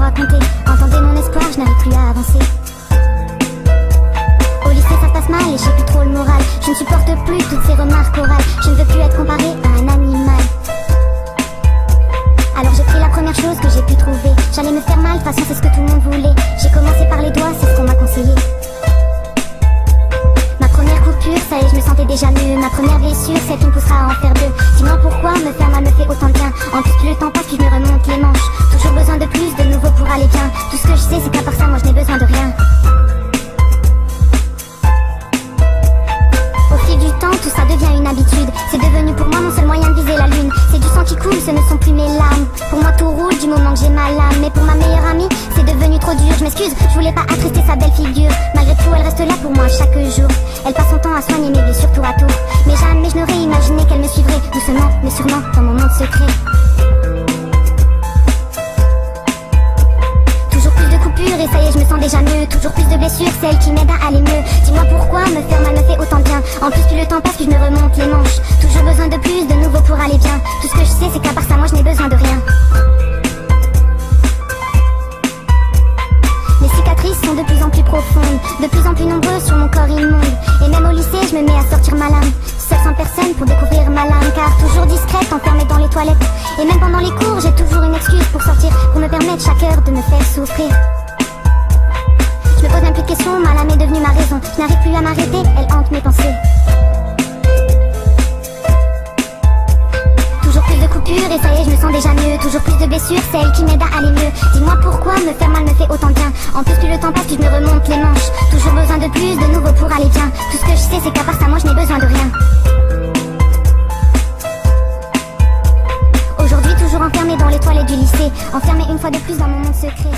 raconter. Entendez mon espoir, je n'arrive plus à avancer. Au lycée ça se passe mal et j'ai plus trop le moral. Je ne supporte plus toutes ces remarques orales. Je ne veux plus être comparé à un animal. Alors j'ai pris la première chose que j'ai pu trouver. J'allais me faire mal, de toute façon c'est ce que tout le monde voulait. J'ai commencé par les doigts, c'est ce qu'on m'a conseillé. Ma première coupure, ça y est, je me sentais déjà mieux. Ma première blessure, celle qui me poussera à en faire deux. Dis-moi pourquoi me faire mal me fait autant de bien. En plus plus le temps passe, plus je me remonte les manches. Toujours besoin de plus, de nouveau pour aller bien. Tout ce que je sais c'est qu'à part ça, moi je n'ai besoin de rien. Au fil du temps, tout ça devient une habitude. C'est devenu pour moi mon seul moyen de viser la lune. C'est du sang qui coule, ce ne sont plus mes larmes. Pour moi tout roule du moment que j'ai ma lame. Mais pour ma meilleure amie, c'est devenu trop dur. Je m'excuse, je voulais pas attrister sa belle figure. Malgré tout, elle reste là pour moi chaque jour. Elle passe son temps à soigner mes blessures tour à tour. Mais jamais je n'aurais imaginé qu'elle me suivrait. Doucement, mais sûrement, dans mon monde secret. Et ça y est, je me sens déjà mieux. Toujours plus de blessures, celles qui m'aident à aller mieux. Dis-moi pourquoi me faire mal me fait autant de bien. En plus plus le temps passe, plus je me remonte les manches. Toujours besoin de plus, de nouveau pour aller bien. Tout ce que je sais c'est qu'à part ça, moi je n'ai besoin de rien. Mes cicatrices sont de plus en plus profondes, de plus en plus nombreuses sur mon corps immonde. Et même au lycée, je me mets à sortir ma lame. Seule sans personne pour découvrir ma lame. Car toujours discrète, enfermée dans les toilettes. Et même pendant les cours, j'ai toujours une excuse pour sortir. Pour me permettre chaque heure de me faire souffrir. Je me pose même plus de questions, ma lame est devenue ma raison. Je n'arrive plus à m'arrêter, elle hante mes pensées. Toujours plus de coupures et ça y est, je me sens déjà mieux. Toujours plus de blessures, celles qui m'aident à aller mieux. Dis-moi pourquoi me faire mal me fait autant de bien. En plus plus le temps passe, plus je me remonte les manches. Toujours besoin de plus, de nouveau pour aller bien. Tout ce que je sais c'est qu'à part ça, moi je n'ai besoin de rien. Aujourd'hui toujours enfermée dans les toilettes du lycée. Enfermée une fois de plus dans mon monde secret.